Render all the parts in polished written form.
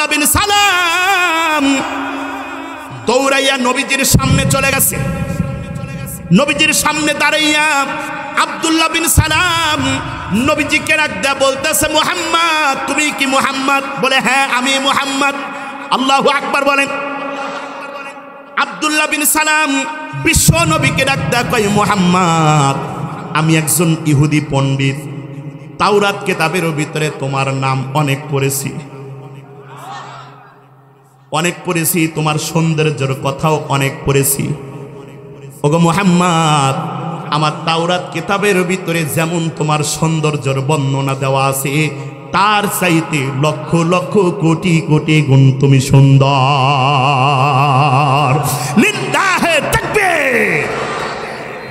আব্দুল্লাহ বিন সালাম দৌড়াইয়া নবীজির সামনে চলে গেছে। নবীজির সামনে দাঁড়াইয়া আব্দুল্লাহ বিন সালাম নবীজিকে ডাক দেয়া বলতেছে, মুহাম্মদ, তুমি কি মুহাম্মদ? বলে, হ্যাঁ আমি মুহাম্মদ। আল্লাহু আকবার বলেন। আব্দুল্লাহ বিন সালাম বিশ্ব নবীকে ডাক দেয়া কয়, মুহাম্মদ, আমি একজন ইহুদি পণ্ডিত, তাওরাত কিতাবের ভিতরে তোমার নাম অনেক পড়েছি, তোমার সৌন্দর্যের কথাও অনেক পড়েছি। ওগো মুহাম্মদ, আমার তাওরাত কিতাবের ভিতরে যেমন তোমার সৌন্দর্যের বর্ণনা দেওয়া আছে, তার চাইতে লক্ষ লক্ষ কোটি কোটি গুণ তুমি সুন্দর। লিল্লাহে তাকবীর।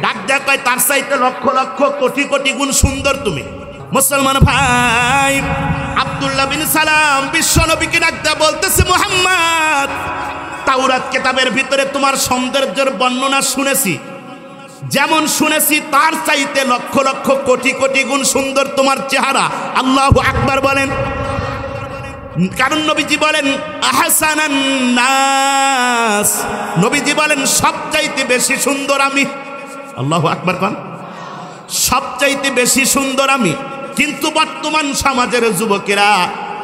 ডাক দেয়া কয়, তার চাইতে লক্ষ লক্ষ কোটি কোটি গুণ সুন্দর তুমি। মুসলমান ভাই, আব্দুল্লাহ বিন সালাম বিশ্ব নবীকে ডাক দেয়া বলতেছে, মুহাম্মদ, তাওরাত কিতাবের ভিতরে তোমার সৌন্দর্যের বর্ণনা শুনেছি, যেমন শুনেছি তার চাইতে লক্ষ লক্ষ কোটি কোটি গুণ সুন্দর তোমার চেহারা। আল্লাহু আকবার বলেন। কারণ নবীজি বলেন, আহসানান নাস, নবীজি বলেন সবচাইতে বেশি সুন্দর আমি। আল্লাহু আকবার কোন, সবচাইতে বেশি সুন্দর আমি। কিন্তু বর্তমান সমাজের যুবকেরা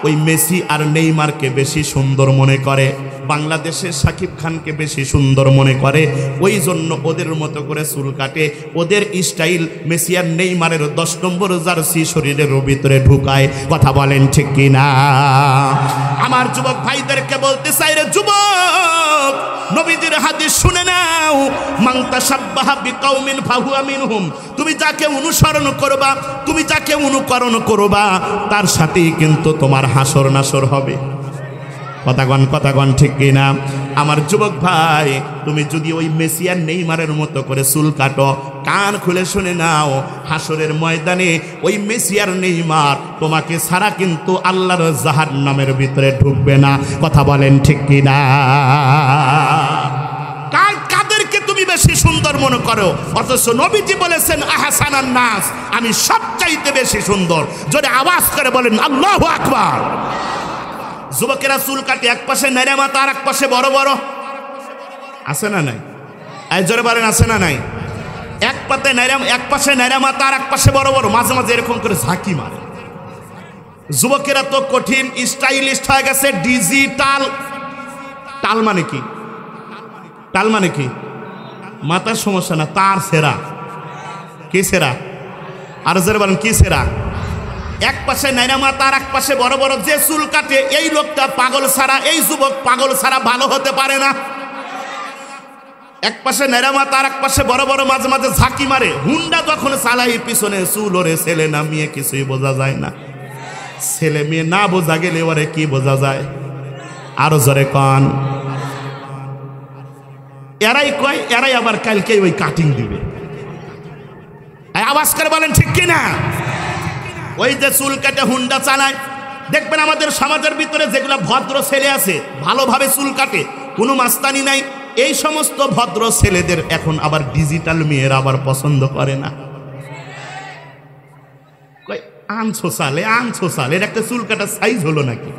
ওই মেসি আর নেইমারকে বেশি সুন্দর মনে করে, বাংলাদেশের সাকিব খানকে বেশি সুন্দর মনে করে। ওই জন্য ওদের মতো করে চুল কাটে, ওদের স্টাইল মেসি আর নেইমারের 10 নম্বর জার্সি শরীরের ভিতরে ঢুকায়। কথা বলেন ঠিক কিনা? আমার যুবক ভাইদেরকে বলতে চাই, রে যুবক, নবীজির হাদিস শুনে নাও, মান তাশাব্বাহা বিকাউমিন ফাহুয়া মিনহুম। তুমি যাকে অনুসরণ করবা, তুমি যাকে অনুকরণ করবা, তার সাথেই কিন্তু তোমার হাসর নাসর হবে। কথাগণ ঠিক কিনা? আমার যুবক ভাই, তুমি যদি ওই মেসি আর নেইমারের মতো করে চুল কাটো, কান খুলে শুনে নাও, হাসরের ময়দানে ওই মেসি আর নেইমার তোমাকে ছাড়া কিন্তু আল্লাহর জাহান্নামের ভিতরে ঢুকবে না। কথা বলেন ঠিক কিনা? কাদেরকে তুমি বেশি সুন্দর মনে করো? অথচ নবীজি বলেছেন, আহসানান নাস, আমি সবচাইতে বেশি সুন্দর। যদি আওয়াজ করে বলেন আল্লাহু আকবার। যুবকেরা চুল কাটে, এক পাশে নেড়ে মাথা আর এক পাশে বড় বড়, আছে না নাই? এই জোরে বলেন, আছে না নাই? এক পাশে নেড়ে মাথা আর এক পাশে বড় বড়, মাঝে মাঝে এরকম করে ঝাঁকি মারে। যুবকেরা তো কঠিন স্টাইলিস্ট হয়ে গেছে, ডিজিটাল। টাল মানে কি? টাল মানে কি? মাথার সমস্যা না, তার সেরা। কি সেরা? আর জোরে বলেন, কি সেরা? এক পাশে নাইরা মাথা আর এক পাশে বড় বড় যে চুল কাটে, এই লোকটা পাগল ছাড়া, এই যুবক পাগল ছাড়া ভালো হতে পারে না। এক পাশে নাইরা মাথা আর এক পাশে বড় বড়, মাঝে মাঝে ঝাঁকি মারে। হুন্ডা যখন চালাই, পিছনে চুল ওরে, ছেলে না মেয়ে কিছুই বোঝা যায় না। ছেলে মেয়ে না বোঝা গেলে ওরে কি বোঝা যায়? আরো জোরে কন। এরাই কয়, এরাই আবার কালকে ওই কাটিং দিবে। আওয়াজ করে বলেন ঠিক কিনা? ওই যে চুল কাটে হুন্ডা চালায়, দেখবেন আমাদের সমাজের ভিতরে যেগুলো ভদ্র ছেলে আছে, ভালোভাবে চুল কাটে, কোনো মাস্তানি নাই, এই সমস্ত ভদ্র ছেলেদের এখন আবার ডিজিটাল মেয়েরা আবার পছন্দ করে না। আনছো সালে এর একটা চুল কাটার সাইজ হলো নাকি?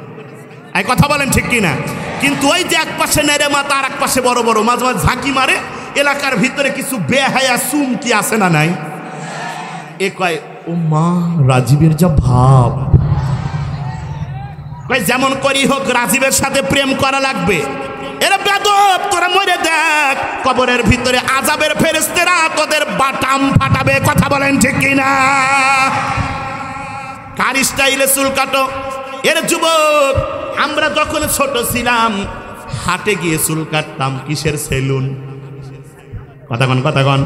এই কথা বলেন ঠিক কিনা? কিন্তু ওই যে এক পাশে নেড়ে মাথা আর এক পাশে বড় বড়, মাঝে মাঝে ঝাঁকি মারে, এলাকার ভিতরে কিছু বেহায়া চুম কি আছে না নাই? এ কয়, ও মা, রাজীবের যা ভাব, যেমন করি হোক রাজীবের সাথে প্রেম করা লাগবে। এরা বেদব, তোরা মরে দেখ, কবরের ভিতরে আযাবের ফেরেশতারা তোদের বাটাম ফাটাবে। কথা বলেন ঠিক কিনা? কার স্টাইলে চুল কাটো? এর যুবক, আমরা যখন ছোট ছিলাম হাটে গিয়ে চুল কাটতাম। কিসের? সেলুন। কথাগণ,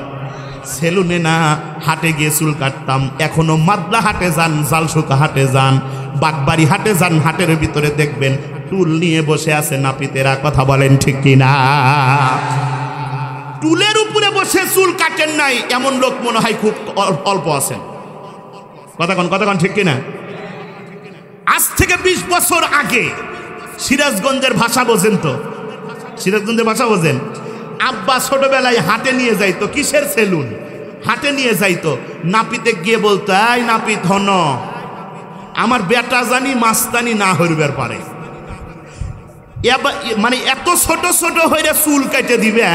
সেলুনে না, হাটে গিয়ে চুল কাটতাম। এখনো মাদলা হাটে যান, জালসুকা হাটে যান, বাগবাড়ি হাটে যান, হাটের ভিতরে দেখবেন টুল নিয়ে বসে আছে নাপিতেরা। কথা বলেন ঠিক কিনা? টুলের উপরে বসে চুল কাটেন নাই এমন লোক মনে হয় খুব অল্প আছেন। কথাগণ ঠিক কিনা? আজ থেকে 20 বছর আগে সিরাজগঞ্জের ভাষা বোঝেন তো? সিরাজগঞ্জের ভাষা বোঝেন? আব্বা ছোটবেলায় হাটে নিয়ে যাইতো। কিসের? সেলুন। হাটে নিয়ে যাইতো, নাপিতে গিয়ে বলতো, এই নাপিত হন, আমার বেটা জানি মাস্তানি না হইবার পারে, মানে এত ছোট ছোট হয়ে চুল কেটে দিবে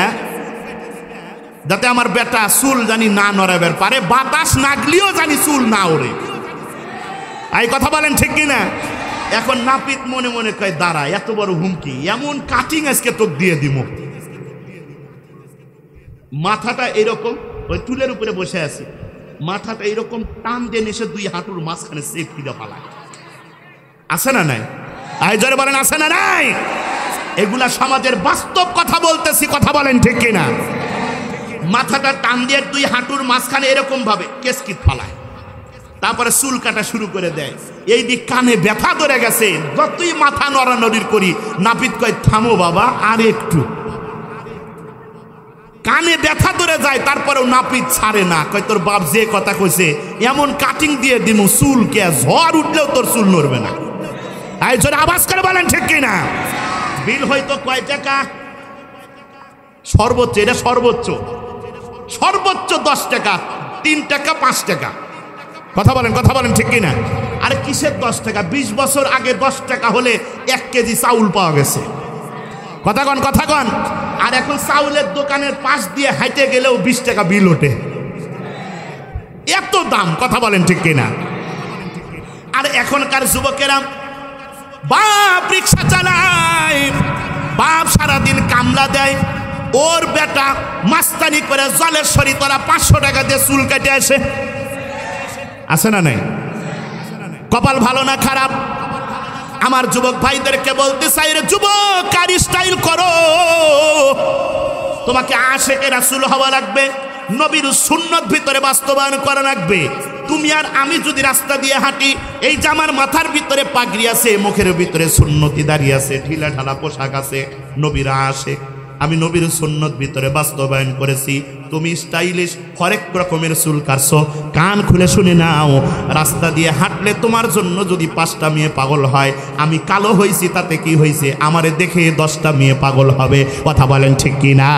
যাতে আমার বেটা চুল জানি না নড়াবের পারে, বাতাস নাগলিও জানি চুল না ওরে। এই কথা বলেন ঠিক কিনা? এখন নাপিত মনে মনে কয় দাঁড়া, এত বড় হুমকি, এমন কাটিং আজকে তোকে দিয়ে দিব। মাথাটা এরকম ওই টুলের উপরে বসে আছে, মাথাটা এরকম টান দিয়ে এসে দুই হাঁটুর মাঝখানে সেফ ফিরে পালায়। আছে না নাই? আই জোরে বলেন আছে না নাই? এগুলা সমাজের বাস্তব কথা বলতেছি, কথা বলেন ঠিক কিনা? মাথাটা টান দিয়ে দুই হাঁটুর মাঝখানে এরকম ভাবে কেসকিট ফালায়, তারপরে চুল কাটা শুরু করে দেয়। এই দিক কানে ব্যথা ধরে গেছে, যতই মাথা নড়ানড়ির করি নাপিত কয় থামো বাবা আর একটু। কানে ব্যথা ধরে যায়, তারপরেও নাপিত ছাড়ে না, কয় তোর বাপ যে কথা কইছে এমন কাটিং দিয়ে দিমু চুল কে ঝড় উঠলেও তোর চুল নড়বে না। এই জন্য আওয়াজ করে বলেন ঠিক কিনা? বিল হয়তো কয় টাকা? সর্বোচ্চ, এটা সর্বোচ্চ, সর্বোচ্চ 10 টাকা, 3 টাকা 5 টাকা। কথা বলেন ঠিক কিনা? আরে কিসের 10 টাকা? 20 বছর আগে 10 টাকা হলে 1 কেজি চাউল পাওয়া গেছে। কথা কন। আর এখন চাউলের দোকানের পাশ দিয়ে হাইটে গেলেও 20 টাকা বিল ওঠে, এত দাম। কথা বলেন ঠিক কিনা? আর এখনকার যুবকেরা বাপ রিক্সা চালায়, বাপ সারাদিন কামলা দেয়, ওর বেটা মাস্তানি করে জলের সরিতলা 500 টাকা দিয়ে চুল কেটে আসে। আছে না নাই? কপাল ভালো না খারাপ? আমার যুবক ভাইদেরকে বলতে চাই রে যুবক, কার স্টাইল করো, তোমাকে আশেকে রাসূল হওয়া লাগবে, নবীর সুন্নত ভিতরে বাস্তবায়ন করা লাগবে। তুমি আর আমি যদি রাস্তা দিয়ে হাঁটি, এই যে আমার মাথার ভিতরে পাগড়ি আছে, মুখের ভিতরে সুন্নতি দাঁড়িয়ে আছে, ঢিলা ঢালা পোশাক আছে, নবীরা আসে, আমি নবীর সুন্নত ভিতরে বাস্তবায়ন করেছি। তুমি স্টাইলিশ হরেক রকমের চুল কাটছো, কান খুলে শুনে নাও, রাস্তা দিয়ে হাঁটলে তোমার জন্য যদি 5টা মেয়ে পাগল হয়, আমি কালো হয়েছি তাতে কি হয়েছে, আমারে দেখে 10টা মেয়ে পাগল হবে। কথা বলেন ঠিক কিনা?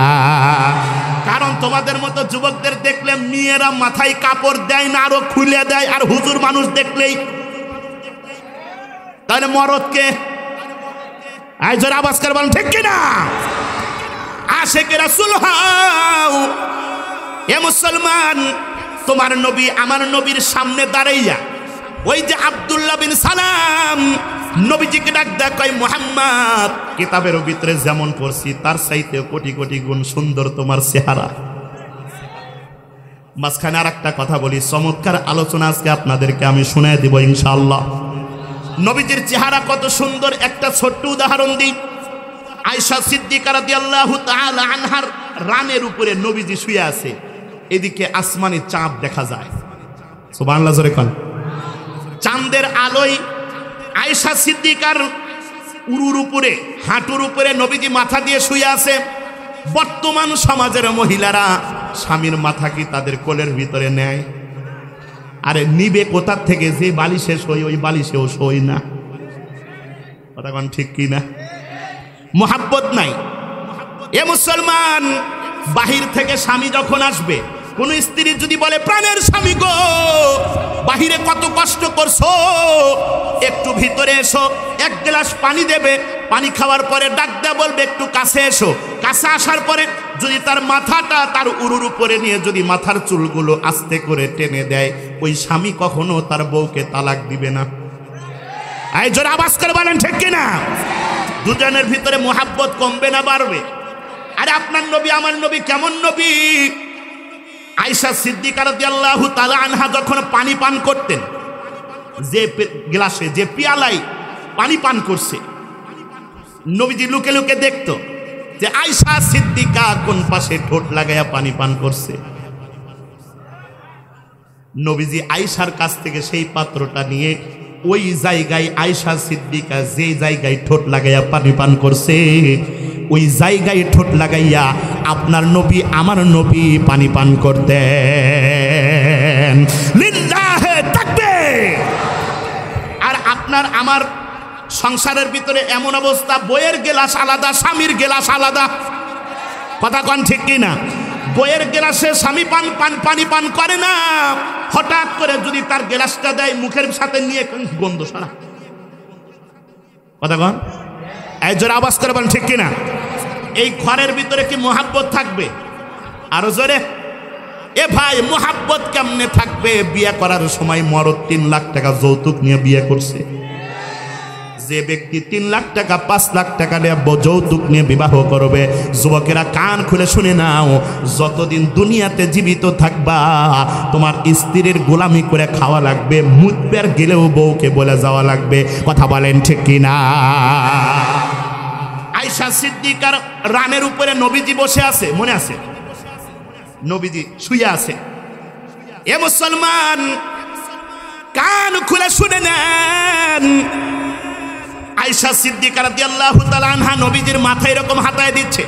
কারণ তোমাদের মতো যুবকদের দেখলে মেয়েরা মাথায় কাপড় দেয় না, আরো খুলে দেয়, আর হুজুর মানুষ দেখলেই তাহলে মরদকে আই জোরে আওয়াজ করে বলেন ঠিক কিনা? আশেকে রাসূল হও। এ মুসলমান, তোমার নবী আমার নবীর সামনে দাঁড়াইয়া ওই যে আব্দুল্লাহ বিন সালাম নবীজিকে ডাক দেয়, কয় মুহাম্মদ, কিতাবের ভিতরে যেমন পড়ছি তার চাইতে কোটি কোটি গুণ সুন্দর তোমার চেহারা। মাঝখানে আর একটা কথা বলি, চমৎকার আলোচনা আজকে আপনাদেরকে আমি শোনায় দিব ইনশাআল্লাহ। নবীজির চেহারা কত সুন্দর একটা ছোট্ট উদাহরণ দিই। আয়েশা সিদ্দিকা রাদিয়াল্লাহু তাআলা আনহার রানের উপরে নবীজি শুয়ে আছে, এদিকে আসমানে চাঁদ দেখা যায়। সুবহানাল্লাহ জোরে কোন। চাঁদের আলোয় আয়েশা সিদ্দিকার উরুর উপরে, হাঁটুর উপরে নবীজি মাথা দিয়ে শুয়ে আছে। বর্তমান সমাজের মহিলারা স্বামীর মাথা কি তাদের কোলের ভিতরে নেয়? আরে নিবে কোথার থেকে? যে বালিশে শোয় ওই বালিশেও শোয় না। কথা কোন ঠিক কি না? মোহাব্বত নাই। এ মুসলমান, বাহির থেকে স্বামী যখন আসবে, কোন স্ত্রী যদি বলে প্রাণের স্বামী গো, বাহিরে কত কষ্ট করছো, একটু ভিতরে এসো, 1 গ্লাস পানি দেবে, পানি খাওয়ার পরে ডাক দেয়া বলবে একটু কাছে এসো। কাছে আসার পরে যদি তার মাথাটা তার উরুর উপরে নিয়ে যদি মাথার চুলগুলো আস্তে করে টেনে দেয়, ওই স্বামী কখনো তার বউকে তালাক দিবে না। এই জোরে আওয়াজ করে বলেন ঠিক কিনা? দুজনের ভিতরে মোহাব্বত কমবে না বাড়বে? আরে আপনার নবী আমার নবী কেমন নবী? আয়েশা সিদ্দিকা রাদিয়াল্লাহু তাআলা আনহা যখন পানি পান করতেন, যে গ্লাসে যে পিয়ালায় পানি পান করছে, নবীজি লুকে লুকে দেখতো যে আয়েশা সিদ্দিকা কোন পাশে ঠোঁট লাগাইয়া পানি পান করছে। নবীজি আয়েশার কাছ থেকে সেই পাত্রটা নিয়ে ওই জায়গায় আয়েশা সিদ্দিকা যে জায়গায় ঠোঁট লাগাইয়া পানি পান করছে, ওই জায়গায় ঠোঁট লাগাইয়া আপনার নবী আমার নবী পানি পান করতেন। লিল্লাহে তাকবীর। আর আপনার আমার সংসারের ভিতরে এমন অবস্থা, বইয়ের গেলাস আলাদা, স্বামীর গেলাস আলাদা। কথা কন ঠিক কিনা? বইয়ের গ্লাসে স্বামী পানি পান করে না, হঠাৎ করে যদি তার গ্লাসটা দেয় মুখের সাথে নিয়ে গন্ধ সারা। কথা কন। এই জোরে আওয়াজ করে বলেন ঠিক কিনা? এই ঘরের ভিতরে কি মোহাব্বত থাকবে? আরো জোরে। এ ভাই মোহাব্বত কেমনে থাকবে? বিয়ে করার সময় মরদ 3 লাখ টাকা যৌতুক নিয়ে বিয়ে করছে। যে ব্যক্তি 3 লাখ টাকা 5 লাখ টাকা নিয়ে যৌতুক নিয়ে বিবাহ করবে, যুবকেরা কান খুলে শুনে নাও, যতদিন দুনিয়াতে জীবিত থাকবা তোমার স্ত্রীর গোলামি করে খাওয়া লাগবে, মুতবের গেলেও বউকে বলে যাওয়া লাগবে। কথা বলেন ঠিক কিনা? আয়েশা সিদ্দিকার রানের উপরে নবীজি বসে আছে, মনে আছে? নবীজি শুয়ে আছে। এ মুসলমান কান খুলে শুনে নেন, আয়েশা সিদ্দিকা রাদিয়াল্লাহু তাআলা আনহা নবীজির মাথায় এরকম হাতায় দিচ্ছে।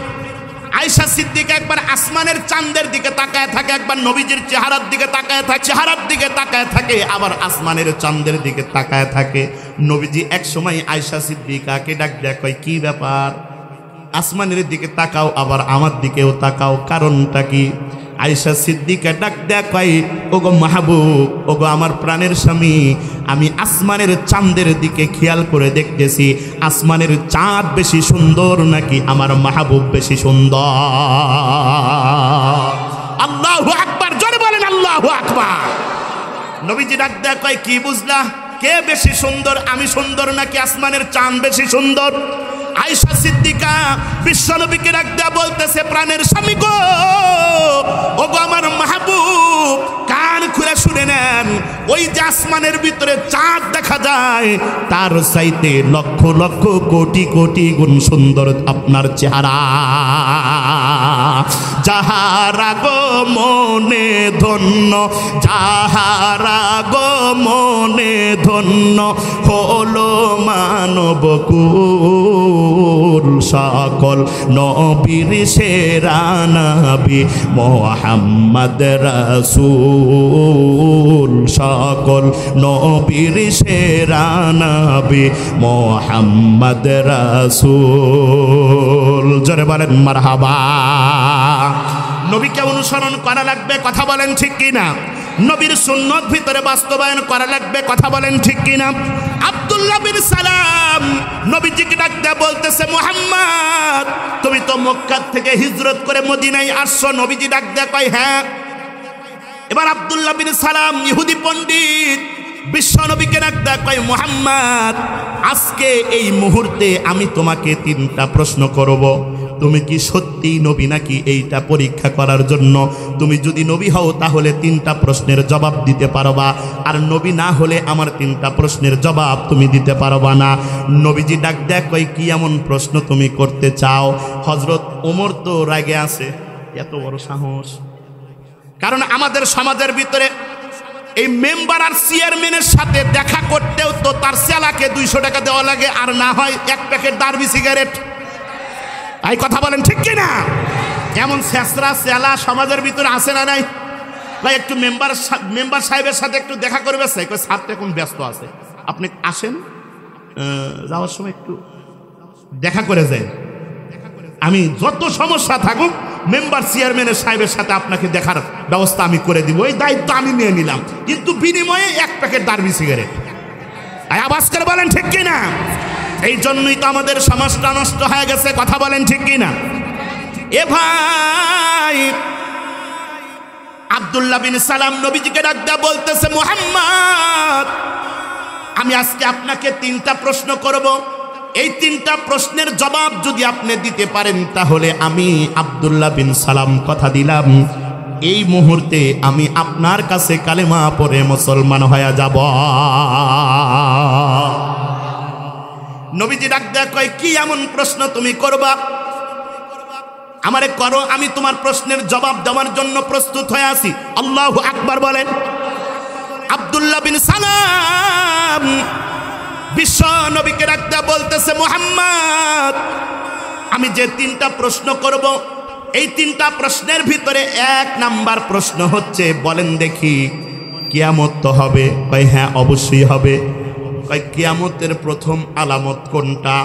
আয়েশা সিদ্দিকা একবার আসমানের চাঁদের দিকে তাকায় থাকে, একবার নবীজির চেহারার দিকে তাকায় থাকে, চেহারার দিকে তাকায় থাকে, আবার আসমানের চাঁদের দিকে তাকায় থাকে। নবীজি এক সময় আয়েশা সিদ্দিকাকে ডাক দেয়, কয় কি ব্যাপার? আসমানের দিকে তাকাও আবার আমার দিকেও তাকাও, কারণটা কি? আয়েশা সিদ্দিকা ডাক দেয়, কয় ওগো মাহবুব, ওগো আমার প্রাণের স্বামী, আমি আসমানের চাঁদের দিকে খেয়াল করে দেখতেছি আসমানের চাঁদ বেশি সুন্দর নাকি আমার মাহবুব বেশি সুন্দর? আল্লাহু আকবার, জোরে বলেন আল্লাহু আকবার। নবীজি ডাক দেয়, কয় কি বুঝলা? কে বেশি সুন্দর, আমি সুন্দর নাকি আসমানের চাঁদ বেশি সুন্দর? আয়েশা সিদ্দিকা বিশ্বনবীকে ডাক দেয়া বলতেছে, প্রাণের স্বামী গো, ওগো আমার মাহবুব, কান খুলে শুনে নেন, ওই যে আসমানের ভিতরে চাঁদ দেখা যায় তার চাইতে লক্ষ লক্ষ কোটি কোটি গুণ সুন্দর আপনার চেহারা। যাহারা গো মনে ধন্য, যাহারা গো মনে ধন্য, হলো মানব কুল, সকল নবীর সেরা নবী মুহাম্মদ রাসূল, সকল নবীর সেরা নবী মুহাম্মদ রাসূল। জোরে বলেন মারহাবা। নবীকে অনুসরণ করা লাগবে, কথা বলেন ঠিক কিনা? নবীর সুন্নত ভিতরে বাস্তবায়ন করা লাগবে, কথা বলেন ঠিক কিনা? আব্দুল্লাহ বিন সালাম নবীজিকে ডাক দেয়া বলতেছে, মুহাম্মদ তুমি তো মক্কা থেকে হিজরত করে মদিনায় আসছো। নবীজি ডাক দেয়া কয় হ্যাঁ। এবার আব্দুল্লাহ বিন সালাম ইহুদি পণ্ডিত বিশ্ব নবীকে ডাক দেয়া কয়, মুহাম্মদ আজকে এই মুহূর্তে আমি তোমাকে 3টা প্রশ্ন করব, তুমি কি সত্যি নবী নাকি এইটা পরীক্ষা করার জন্য। তুমি যদি নবী হও তাহলে 3টা প্রশ্নের জবাব দিতে পারবা, আর নবী না হলে আমার 3টা প্রশ্নের জবাব তুমি দিতে পারবা না। নবীজি ডাক দেয়, কই কি এমন প্রশ্ন তুমি করতে চাও? হযরত ওমর তো রাগে আছে, এত বড় সাহস। কারণ আমাদের সমাজের ভিতরে এই মেম্বার আর চেয়ারম্যানের সাথে দেখা করতেও তো তার চেলাকে 200 টাকা দেওয়া লাগে, আর না হয় 1 প্যাকেট দারবি সিগারেট। এই কথা বলেন ঠিক কিনা? এমন শেষরা চেলা সমাজের ভিতরে আছে না নাই? ভাই একটু মেম্বার সাহেবের সাথে একটু দেখা করবে, স্যার তো এখন ব্যস্ত আছে, আপনি আসেন, যাওয়ার সময় একটু দেখা করে যায়। আমি যত সমস্যা থাকুক মেম্বার চেয়ারম্যানের সাহেবের সাথে আপনাকে দেখার ব্যবস্থা আমি করে দিব, এই দায়িত্ব আমি নিয়ে নিলাম, কিন্তু বিনিময়ে 1 প্যাকেট দারবি সিগারেট। আওয়াজ করে বলেন ঠিক কিনা? এই জন্যই তো আমাদের সমাজটা নষ্ট হয়ে গেছে, কথা বলেন ঠিক কিনা? এ ভাই আব্দুল্লাহ বিন সালাম নবীজিকে ডাক দেয়া বলতেছে, মুহাম্মদ আমি আজকে আপনাকে 3টা প্রশ্ন করব, এই 3টা প্রশ্নের জবাব যদি আপনি দিতে পারেন তাহলে আমি আব্দুল্লাহ বিন সালাম কথা দিলাম এই মুহূর্তে আমি আপনার কাছে কালেমা পড়ে মুসলমান হয়ে যাব। নবীজি ডাক দেয়া কয়, কি এমন প্রশ্ন তুমি করবা? আমারে করো, আমি তোমার প্রশ্নের জবাব দেওয়ার জন্য প্রস্তুত হয়ে আছি। আল্লাহু আকবার বলেন। আব্দুল্লাহ বিন সালাম বিশ্ব নবীকে ডাক দেয়া বলতেছে, মুহাম্মদ আমি যে 3টা প্রশ্ন করব এই 3টা প্রশ্নের ভিতরে 1 নাম্বার প্রশ্ন হচ্ছে, বলেন দেখি কিয়ামত তো হবে? কয় হ্যাঁ অবশ্যই হবে। কয় কিয়ামতের প্রথম আলামত কোনটা?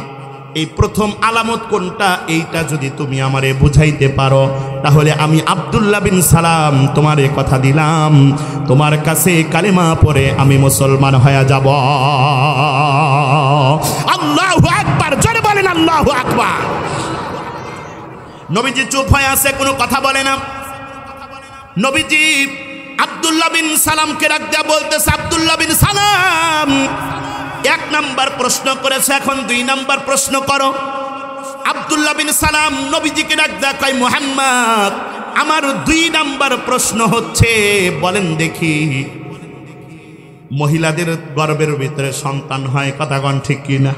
এই প্রথম আলামত কোনটা এইটা যদি তুমি আমারে বুঝাইতে পারো তাহলে আমি আব্দুল্লাহ বিন সালাম তোমারে কথা দিলাম তোমার কাছে কালেমা পড়ে আমি মুসলমান হয়ে যাব। আল্লাহু আকবার, জোরে বলেন আল্লাহু আল্লাহু আকবার। নবীজি চুপ হয়ে আছে, কোনো কথা বলে না। নবীজি আব্দুল্লাহ বিন সালামকে ডাক দেয়া বলতেছে, আব্দুল্লাহ বিন সালাম, 1 নাম্বার প্রশ্ন করেছে, এখন 2 নাম্বার প্রশ্ন করো। আব্দুল্লাহ বিন সালাম নবীজিকে ডাক দেয়া কয়, মুহাম্মদ, আমার 2 নাম্বার প্রশ্ন হচ্ছে, বলেন দেখি, মহিলাদের গর্ভের ভিতরে সন্তান হয়, কথা কোন ঠিক কিনা?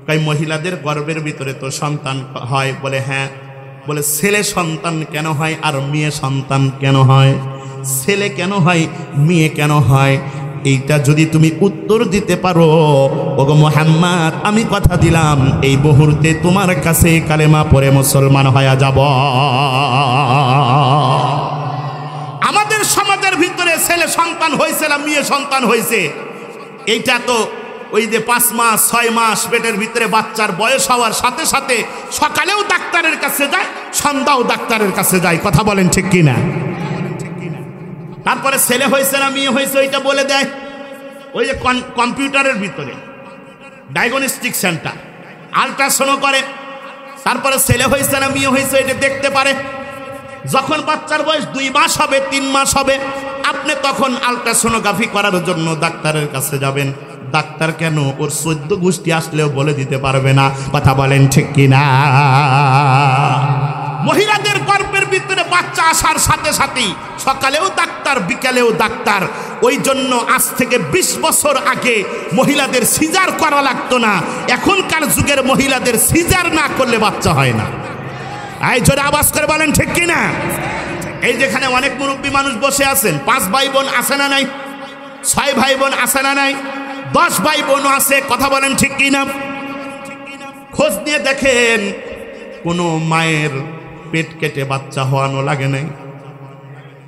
কয় মহিলাদের গর্ভের ভিতরে তো সন্তান হয়। বলে হ্যাঁ। বলে ছেলে সন্তান কেন হয় আর মেয়ে সন্তান কেন হয়? ছেলে কেন হয়, মেয়ে কেন হয়? এইটা যদি তুমি উত্তর দিতে পারো, ওগো মুহাম্মদ, আমি কথা দিলাম এই মুহূর্তে তোমার কাছে কালেমা পড়ে মুসলমান হয়ে যাব। আমাদের সমাজের ভিতরে ছেলে সন্তান হয়েছে না মেয়ে সন্তান হয়েছে, এইটা তো ওই যে 5 মাস 6 মাস পেটের ভিতরে বাচ্চার বয়স হওয়ার সাথে সাথে সকালেও ডাক্তারের কাছে যায়, সন্ধ্যাও ডাক্তারের কাছে যায়, কথা বলেন ঠিক কিনা? তারপরে ছেলে হয়েছে না মেয়ে হয়েছে ওইটা বলে দেয় ওই যে কম্পিউটারের ভিতরে, ডায়াগনস্টিক সেন্টার, আল্ট্রাসাউন্ড করে, তারপরে ছেলে হয়েছে না মেয়ে হয়েছে এটা দেখতে পারে। যখন বাচ্চার বয়স 2 মাস হবে 3 মাস হবে, আপনি তখন আল্ট্রাসোনোগ্রাফি করার জন্য ডাক্তারের কাছে যাবেন। ডাক্তার কেন, ওর 14 গোষ্ঠী আসলেও বলে দিতে পারবে না, কথা বলেন ঠিক কিনা? মহিলাদের গর্ভের ভিতরে বাচ্চা আসার সাথে সাথেই সকালেও ডাক্তার বিকালেও ডাক্তার। ওই জন্য আজ থেকে 20 বছর আগে মহিলাদের সিজার করা লাগতো না, এখনকার যুগের মহিলাদের সিজার না করলে বাচ্চা হয় না। এই জোরে আওয়াজ করে বলেন ঠিক কিনা? এই যেখানে অনেক মুরব্বী মানুষ বসে আছেন, 5 ভাই বোন আছে না নাই? 6 ভাই বোন আছে না নাই? 10 ভাই বোনও আছে, কথা বলেন ঠিক কিনা? খোঁজ নিয়ে দেখেন কোনো মায়ের পেট কেটে বাচ্চা হওয়ানো লাগে নাই,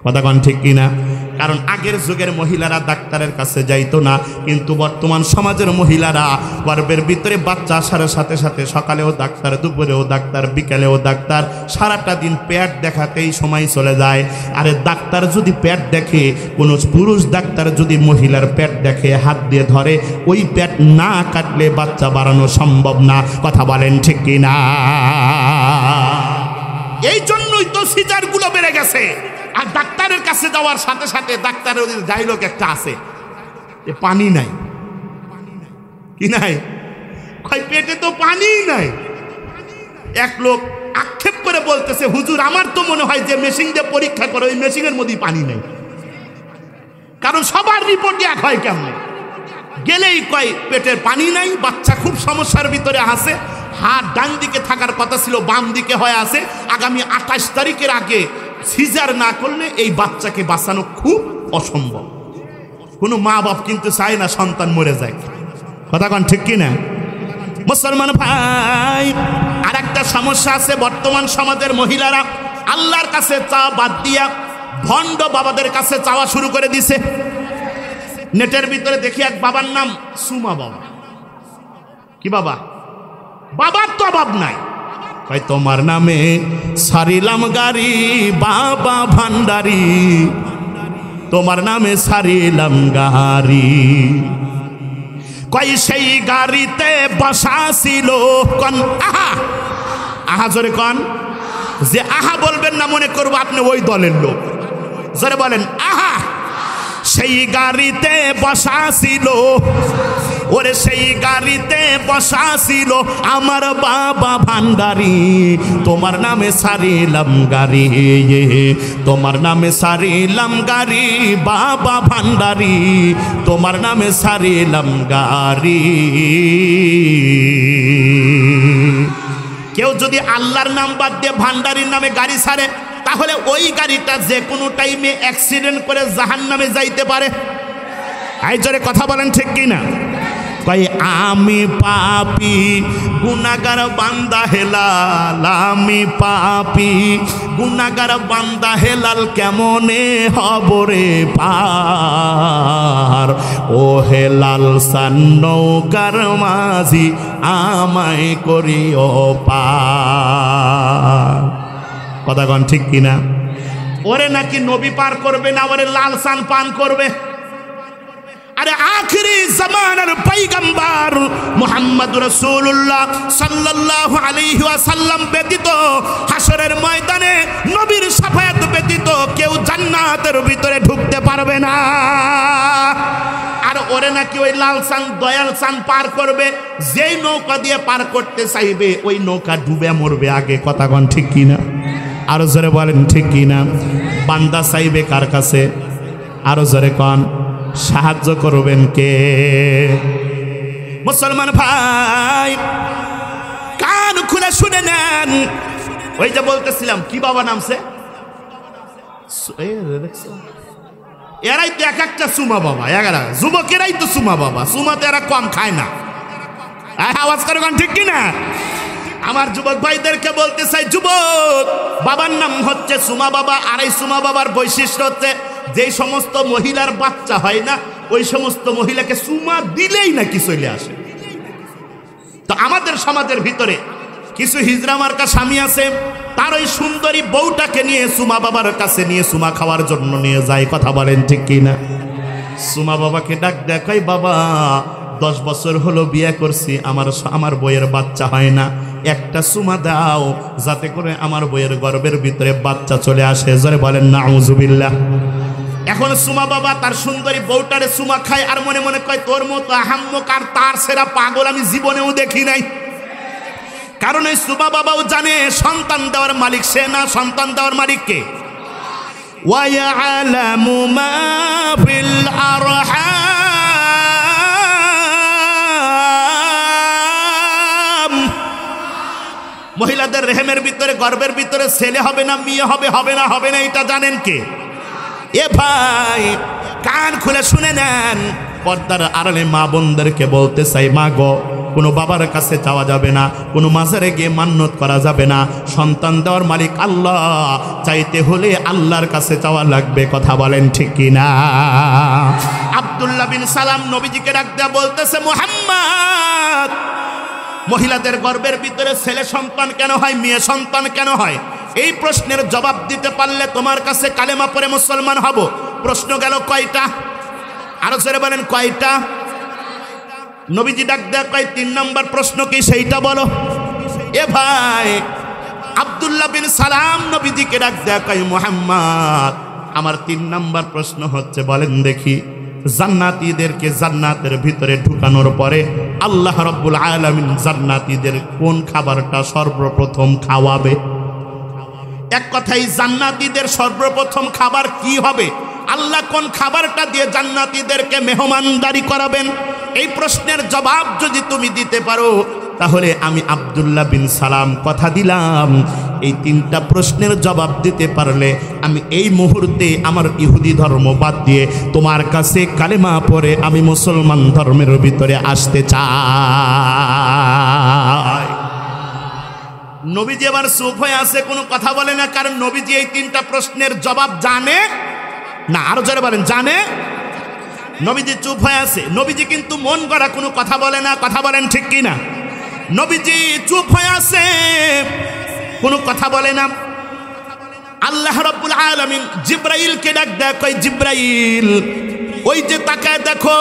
কথা বলেন ঠিক কিনা? কারণ আগের যুগের মহিলারা ডাক্তারের কাছে যাইতো না, কিন্তু বর্তমান সমাজের মহিলারা গর্ভের ভিতরে বাচ্চা আসার সাথে সাথে সকালেও ডাক্তার, দুপুরেও ডাক্তার, বিকালেও ডাক্তার, সারাটা দিন পেট দেখাতেই সময় চলে যায়। আরে ডাক্তার যদি পেট দেখে, কোনো পুরুষ ডাক্তার যদি মহিলার পেট দেখে, হাত দিয়ে ধরে, ওই পেট না কাটলে বাচ্চা বাড়ানো সম্ভব না, কথা বলেন ঠিক কিনা? এই জন্যই তো সিজারগুলো বেড়ে গেছে। আর ডাক্তারের কাছে যাওয়ার সাথে সাথে ডাক্তারের ডায়লগ একটা আছে, পানি নাই, কি নাই? কয় পেটে তো পানি নাই। এক লোক আক্ষেপ করে বলতেছে, হুজুর আমার তো মনে হয় যে মেশিন দিয়ে পরীক্ষা করে, ওই মেশিনের মধ্যেই পানি নাই। কারণ সবার রিপোর্ট এক হয় কেমন? গেলেই কয় পেটের পানি নাই, বাচ্চা খুব সমস্যার ভিতরে আছে, হাত ডান দিকে থাকার কথা ছিল বাম দিকে হয়ে আছে, আগামী 28 তারিখের আগে সিজার না করলে এই বাচ্চাকে বাঁচানো খুব অসম্ভব। কোনো মা বাপ কিন্তু চায় না সন্তান মরে যায়, কথা কন ঠিক কিনা? মুসলমান ভাই, আর একটা সমস্যা আছে, বর্তমান সমাজের মহিলারা আল্লাহর কাছে চাওয়া বাদ দিয়া ভণ্ড বাবাদের কাছে চাওয়া শুরু করে দিছে। নেটের ভিতরে দেখি এক বাবার নাম সুমা বাবা। কি বাবা? বাবার তো অভাব নাই, ভাই তোমার নামে সারিলাম গাড়ি বাবা ভান্ডারি, তোমার নামে সারিলাম গাড়ি। কই সেই গাড়িতে বসা ছিল কন আহা, আহা জোরে কন। যে আহা বলবেন না মনে করবো আপনি ওই দলের লোক, জোরে বলেন আহা। সেই গাড়িতে বসা ছিল, ওরে সেই গাড়িতে বসা ছিল আমার বাবা ভান্ডারি, তোমার নামে সারিলাম গাড়ি, তোমার নামে সারিলাম গাড়ি বাবা ভান্ডারি, তোমার নামে সারিলাম গাড়ি। কেউ যদি আল্লাহর নাম বাদ দিয়ে ভান্ডারির নামে গাড়ি ছাড়ে, তাহলে ওই গাড়িটা যে কোনো টাইমে অ্যাক্সিডেন্ট করে জাহান্নামে যাইতে পারে। এই জোরে কথা বলেন ঠিক কিনা? কই আমি পাপী গুনাহগার বান্দা হেলাল, আমি পাপী গুনাহগার বান্দা হেলাল, কেমনে হব রে পার, ও হেলাল সান নৌকার মাঝি আমায় করিও পার, কথা কন ঠিক কিনা? ওরে নাকি নবী পার করবে না, ওরে লাল সান পান করবে। আরে আখিরি জামানার পয়গম্বর মুহাম্মদ রাসূলুল্লাহ সাল্লাল্লাহু আলাইহি ওয়াসাল্লাম ব্যতীত হাসরের ময়দানে নবীর শাফায়াত ব্যতীত কেউ জান্নাতের ভিতরে ঢুকতে পারবে না। আর ওরে নাকি ওই লাল চাঁদ দয়াল চাঁদ পার করবে, যেই নৌকা দিয়ে পার করতে চাইবে ওই নৌকা ডুবে মরবে আগে। কথা কোন ঠিক কিনা? আরো জোরে বলেন ঠিক কিনা? বান্দা চাইবে কার কাছে? আরো জোরে কোন? সাহায্য করবেন কে? মুসলমান ভাই কান খুলে শুনে নেন। ওই যে বলতেছিলাম কি বাবা নামছে, এরাই তো এক একটা সুমা বাবা, এরা যুবকেরাই তো সুমা বাবা। সুমাতে এরা কম খায় না। আওয়াজ করে কোন ঠিক কিনা? আমার যুবক ভাইদেরকে বলতে চাই, যুবক বাবার নাম হচ্ছে সুমা বাবা। আর এই সুমা বাবার বৈশিষ্ট্য হচ্ছে যে সমস্ত মহিলার বাচ্চা হয় না ওই সমস্ত মহিলাকে সুমা দিলেই নাকি চলে আসে। তো আমাদের সমাজের ভিতরে কিছু হিজড়া মার্কা স্বামী আছে, তার ওই সুন্দরী বউটাকে নিয়ে সুমা বাবার কাছে নিয়ে সুমা খাওয়ার জন্য নিয়ে যায়। কথা বলেন ঠিক কিনা? সুমা বাবাকে ডাক দেখাই, বাবা 10 বছর হলো বিয়ে করছি, আমার বইয়ের বাচ্চা হয় না, একটা সুমা দাও যাতে করে আমার বইয়ের গর্ভের ভিতরে বাচ্চা চলে আসে। জোরে বলেন নাউজুবিল্লাহ। এখন সুমা বাবা তার সুন্দরী বউটারে সুমা খায় আর মনে মনে কয়, তোর মতো আহাম্মক আর তার সেরা পাগল আমি জীবনেও দেখি নাই। কারণ এই সুমা বাবাও জানে সন্তান দেওয়ার মালিক সে না, সন্তান দেওয়ার মালিক কে? ওয়া ইয়ালামু মা ফিল আরহাম। মহিলাদের রেহেমের ভিতরে গর্ভের ভিতরে ছেলে হবে না মেয়ে হবে, হবে না হবে না, এটা জানেন কে? এ ভাই কান খুলে শুনে নেন। পর্দার আড়ালে মা বোনদেরকে বলতে চাই, মা গো কোনো বাবার কাছে যাওয়া যাবে না, কোনো মাজারে গিয়ে মান্যত করা যাবে না। সন্তান দেওয়ার মালিক আল্লাহ, চাইতে হলে আল্লাহর কাছে যাওয়া লাগবে। কথা বলেন ঠিক কিনা? আব্দুল্লাহ বিন সালাম নবীজিকে ডাক দেয়া বলতেছে, মুহাম্মদ মহিলাদের গর্ভের ভিতরে ছেলে সন্তান কেন হয়, মেয়ে সন্তান কেন হয়? এই প্রশ্নের জবাব দিতে পারলে তোমার কাছে কালেমা পড়ে মুসলমান হব। প্রশ্ন গেল কয়টা? আরো জোরে বলেন কয়টা? নবীজি ডাক দেয়া কয় 3 নম্বর প্রশ্ন কি সেইটা বলো। এ ভাই আব্দুল্লাহ বিন সালাম নবীজিকে ডাক দেয়া কয়, মুহাম্মদ আমার 3 নম্বর প্রশ্ন হচ্ছে, বলেন দেখি জান্নাতীদেরকে জান্নাতের ভিতরে ঢুকানোর পরে আল্লাহ রাব্বুল আলামিন জান্নাতীদের কোন খাবারটা সর্বপ্রথম খাওয়াবে? এক কথাই জান্নাতীদের সর্বপ্রথম খাবার কি হবে? আল্লাহ কোন খাবারটা দিয়ে জান্নাতীদেরকে মেহমানদারি করাবেন? এই প্রশ্নের জবাব যদি তুমি দিতে পারো তাহলে আমি আব্দুল্লাহ বিন সালাম কথা দিলাম, এই 3টা প্রশ্নের জবাব দিতে পারলে আমি এই মুহূর্তে আমার ইহুদি ধর্ম বাদ দিয়ে তোমার কাছে কালেমা পড়ে আমি মুসলমান ধর্মের ভিতরে আসতে চাই। নবীজি আবার চুপ হয়ে আছে, কোনো কথা বলে না, কারণ নবীজি এই 3টা প্রশ্নের জবাব জানে না। আরো যারা বলেন জানে। নবীজি চুপ হয়ে আছে। নবীজি কিন্তু মন গড়া কোনো কথা বলে না। কথা বলেন ঠিক কিনা? নবীজি চুপ হয়ে আছে, কোনো কথা বলে না। আল্লাহ রাব্বুল আলামিন জিব্রাইলকে ডাক দেয়, কই জিব্রাইল ওই যে তাকায় দেখো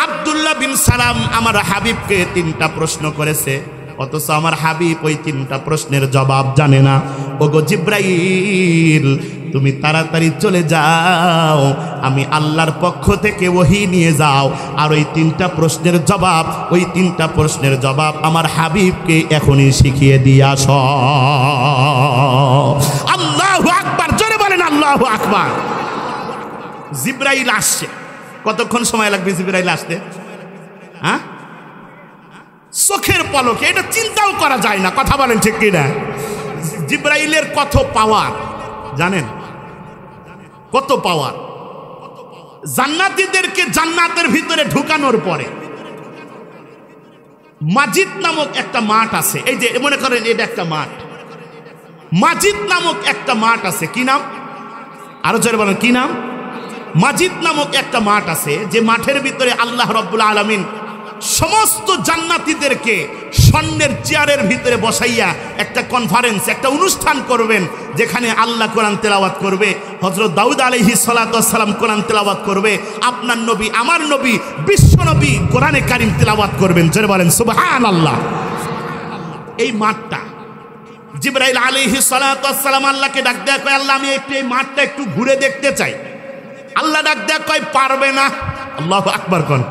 আব্দুল্লাহ বিন সালাম আমার হাবিবকে 3টা প্রশ্ন করেছে, অথচ আমার হাবিব ওই 3টা প্রশ্নের জবাব জানে না। ওগো জিব্রাইল তুমি তাড়াতাড়ি চলে যাও, আমি আল্লাহর পক্ষ থেকে ওহী নিয়ে যাও, আর ওই 3টা প্রশ্নের জবাব, ওই 3টা প্রশ্নের জবাব আমার হাবিবকে এখনই শিখিয়ে দিয়ে আসো। আল্লাহু আকবার, জোরে বলেন আল্লাহু আকবার। জিব্রাইল আসছে। কতক্ষণ সময় লাগবে জিব্রাইল আসতে? হ্যাঁ, চোখের পলকে, এটা চিন্তাও করা যায় না। কথা বলেন ঠিক কিনা? জিব্রাইলের কত পাওয়ার জানেন? কত পাওয়ার! জান্নাতীদেরকে জান্নাতের ভিতরে ঢুকানোর পরে মাজিদ নামক একটা মাঠ আছে। এই যে মনে করেন এটা একটা মাঠ, মাজিদ নামক একটা মাঠ আছে। কি নাম? আরো জোরে বলেন কি নাম? মাজিদ নামক একটা মাঠ আছে, যে মাঠের ভিতরে আল্লাহ রাব্বুল আলামিন সমস্ত জান্নাতীদেরকে স্বর্ণের চেয়ারের ভিতরে বসাইয়া একটা কনফারেন্স, একটা অনুষ্ঠান করবেন, যেখানে আল্লাহ কোরআন তেলাওয়াত করবে, হযরত দাউদ আলাইহিস সালাতু ওয়াস সালাম কোরআন তেলাওয়াত করবে, আপনার নবী, আমার নবী, বিশ্ব নবী কোরআনে কারীম তেলাওয়াত করবেন। জোরে বলেন সুবহানাল্লাহ। এই মাঠটা জিবরাইল আলাইহিস সালাতু ওয়াস সালাম আল্লাহকে ডাক দেয়া কয়, আল্লাহ আমি একটু এই মাঠটা একটু ঘুরে দেখতে চাই। আল্লাহ ডাক দেয়া কয়, পারবে না। আল্লাহু আকবার কোন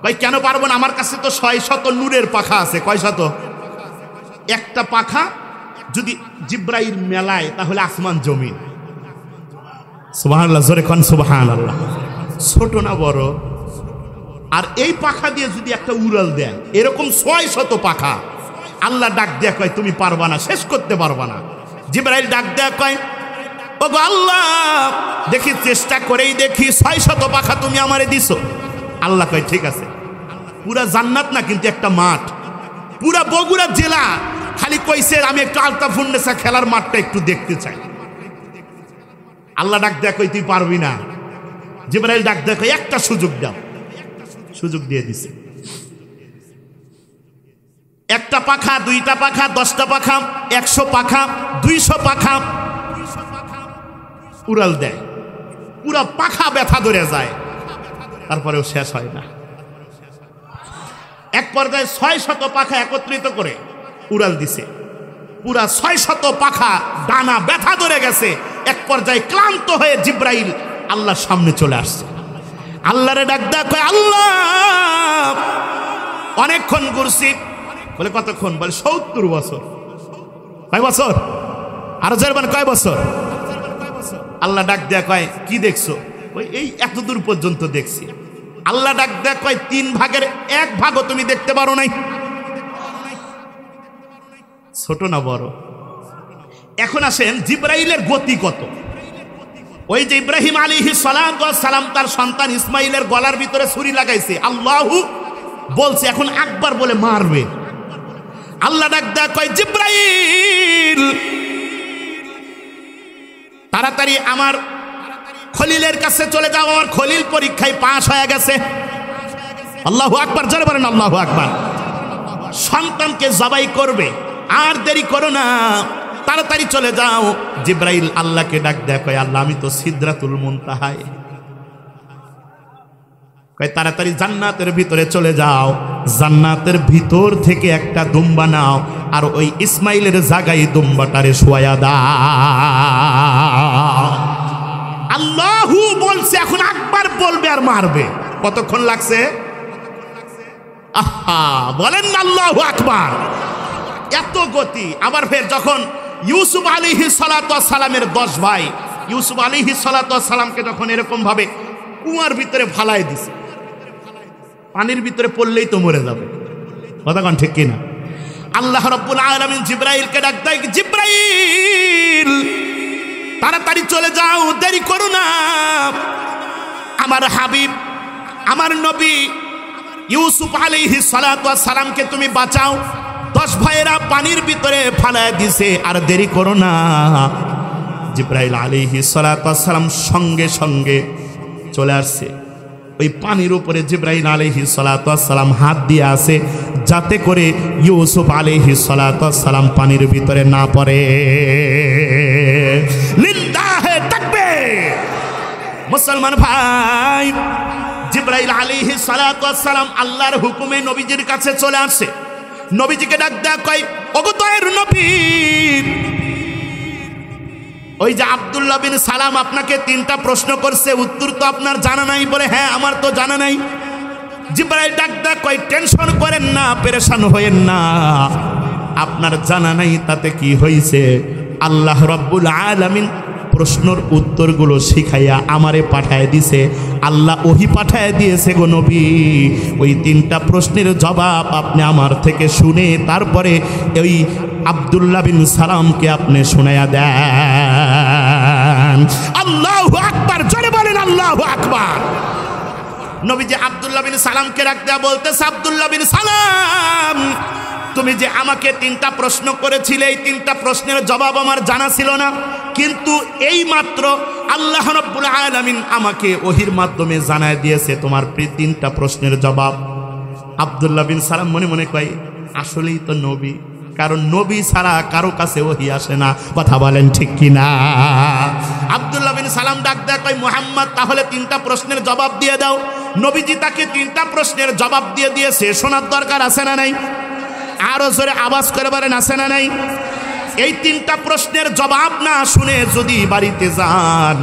কয়, কেন পারবো না? আমার কাছে তো 600 নূরের পাখা আছে। কয় শত? একটা পাখা যদি জিবরাইল মেলায় তাহলে আসমান জমিন। সুবহানাল্লাহ, জোরে কোন সুবহানাল্লাহ। ছোট না বড়? আর এই পাখা দিয়ে যদি একটা উড়াল দেন, এরকম 600 পাখা। আল্লাহ ডাক দেয়া কয়, তুমি পারবা না, শেষ করতে পারবা না। জিবরাইল ডাক দেয়া কয়, ওগো আল্লাহ, দেখি চেষ্টা করেই দেখি, 600 পাখা তুমি আমারে দিছো। আল্লাহ কয়, ঠিক আছে। পুরা জান্নাত না, কিন্তু একটা মাঠ, পুরা বগুড়া জেলা খালি কইছে আমি একটু আলতাফ ফুন্নেসা খেলার মাঠটা একটু দেখতে চাই। আল্লাহ ডাক দেয়া কই, তুই পারবি না। জিবরাইল ডাক দেয়া কই, একটা সুযোগ দাও। সুযোগ দিয়ে দিছে। একটা পাখা, দুইটা পাখা, 10টা পাখা, 100 পাখা, 200 পাখা উড়াল দেয়। পুরা পাখা ব্যথা ধরে যায়, তারপরেও শেষ হয় না। এক পর্যায়ে 600 পাখা একত্রিত করে উড়াল দিছে। পুরা 600 পাখা ডানা ব্যথা ধরে গেছে। এক পর্যায়ে ক্লান্ত হয়ে জিবরাইল আল্লাহর সামনে চলে আসছে। আল্লাহরে ডাক দেয়া কয়, আল্লাহ অনেকক্ষণ ঘুরছি। বলে কতক্ষণ? বলে 70 বছর। কয় বছর? আরো যাবেন, কয় বছর? আল্লাহ ডাক দেয়া কয়, কি দেখছো? ওই এই এত দূর পর্যন্ত দেখছি। আল্লাহ ডাক দেয়া কয়, 3 ভাগের 1 ভাগও তুমি দেখতে পারো নাই। ছোট না বড়? এখন আসেন জিবরাইলের গতি কত। ওই যে ইব্রাহিম আলাইহিস সালাম তার সন্তান ইসমাইলের গলার ভিতরে ছুরি লাগাইছে, আল্লাহু বলছে এখন আকবার বলে মারবে। আল্লাহ ডাক দেয়া কয়, জিবরাইল তাড়াতাড়ি আমার খলিলের কাছে চলে যাও, আমার খলিল পরীক্ষায় পাস হয়ে গেছে। আল্লাহু আকবার, জোরে বলেন আল্লাহু আকবার। সন্তানকে জবাই করবে, আর দেরি করো না, তাড়াতাড়ি চলে যাও। জিবরাইল আল্লাহকে ডাক দেয়া কয়, আল্লাহ আমি তো সিদরাতুল মুনতাহায়। কয় তাড়াতাড়ি জান্নাতের ভিতরে চলে যাও, জান্নাতের ভিতর থেকে একটা দুম্বা নাও, আর ওই ইসমাইলের জায়গায় দুম্বাটারে শোয়া দাও। আল্লাহু বলছে, এখন আকবার বলবে আর মারবে। কতক্ষণ লাগছে? আহা, বলেন না আল্লাহু আকবার। এত গতি। আবার ফের যখন ইউসুফ আলাইহিস সালাতু ওয়াস সালামের 10 ভাই ইউসুফ আলাইহিস সালাতু ওয়াস সালামকে যখন এরকম ভাবে কুয়ার ভিতরে ফালায় দিছে, পানির ভিতরে পড়লেই তো মরে যাবে, কথা কোন ঠিক কিনা? আল্লাহ রাব্বুল আলামিন জিবরাইলকে ডাক দেয়, জিবরাইল তাড়াতাড়ি চলে যাও, দেরি করো না, আমার হাবিব, আমার নবী ইউসুফ আলাইহিস সালাতু ওয়াস সালামকে তুমি বাঁচাও। 10 ভাইয়েরা পানির ভিতরে ফালায় দিছে, আর দেরি করো না। জিবরাইল আলাইহিস সালাতু ওয়াস সালাম সঙ্গে সঙ্গে চলে আসছে। ওই পানির উপরে জিবরাইল আলাইহিস সালাতু ওয়াস সালাম হাত দিয়ে আছে, যাতে করে ইউসুফ আলাইহিস সালাতু ওয়াস সালাম পানির ভিতরে না পড়ে। লিল্লাহে তাকবীর। মুসলমান ভাই, জিবরাইল আলাইহিস সালাতু ওয়াস সালাম আল্লাহর হুকুমে নবীজির কাছে চলে আসে। নবীজিকে ডাক দেয়া কয়, ওগো দয়ার নবী, ওই যে আব্দুল্লাহ বিন সালাম আপনাকে 3টা প্রশ্ন করছে, উত্তর তো আপনার জানা নাই। বলে হ্যাঁ, আমার তো জানা নাই। জিবরাইল ডাক দেয়া কয়, টেনশন করেন না, পেরেশান হয়েন না, আপনার জানা নাই তাতে কি হয়েছে? আল্লাহ রাব্বুল আলামিন প্রশ্নের উত্তরগুলো শিখাইয়া আমারে পাঠায় দিছে। আল্লাহ ওহি পাঠায় দিয়েছে গো নবী। ওই 3টা প্রশ্নের জবাব আপনি আমার থেকে শুনে তারপরে ওই আব্দুল্লাহ বিন সালামকে আপনি শোনায়া দেন। আল্লাহু আকবার, জোরে বলেন আল্লাহু আকবার। নবীজি আব্দুল্লাহ বিন সালামকে ডাক দেয়া বলতেছে, আব্দুল্লাহ বিন সালাম, তুমি যে আমাকে 3টা প্রশ্ন করেছিলে, এই 3টা প্রশ্নের জবাব আমার জানা ছিল না, কিন্তু এই মাত্র আল্লাহ রাব্বুল আলামিন আমাকে ওহির মাধ্যমে জানায় দিয়েছে তোমার 3টা প্রশ্নের জবাব। আব্দুল্লাহ বিন সালাম মনে মনে কয় আসলেই তো নবী, কারণ নবী ছাড়া কারো কাছে ওহী আসে না। কথা বলেন ঠিক কিনা? আব্দুল্লাহ বিন সালাম ডাক দেয়, কয় মুহাম্মদ তাহলে 3টা প্রশ্নের জবাব দিয়ে দাও। নবীজি তাকে 3টা প্রশ্নের জবাব দিয়ে দিয়েছে। শোনার দরকার আছে না নাই? আরো জোরে আওয়াজ করে বলেন আছে না নাই? এই 3টা প্রশ্নের জবাব না শুনে যদি বাড়িতে যান,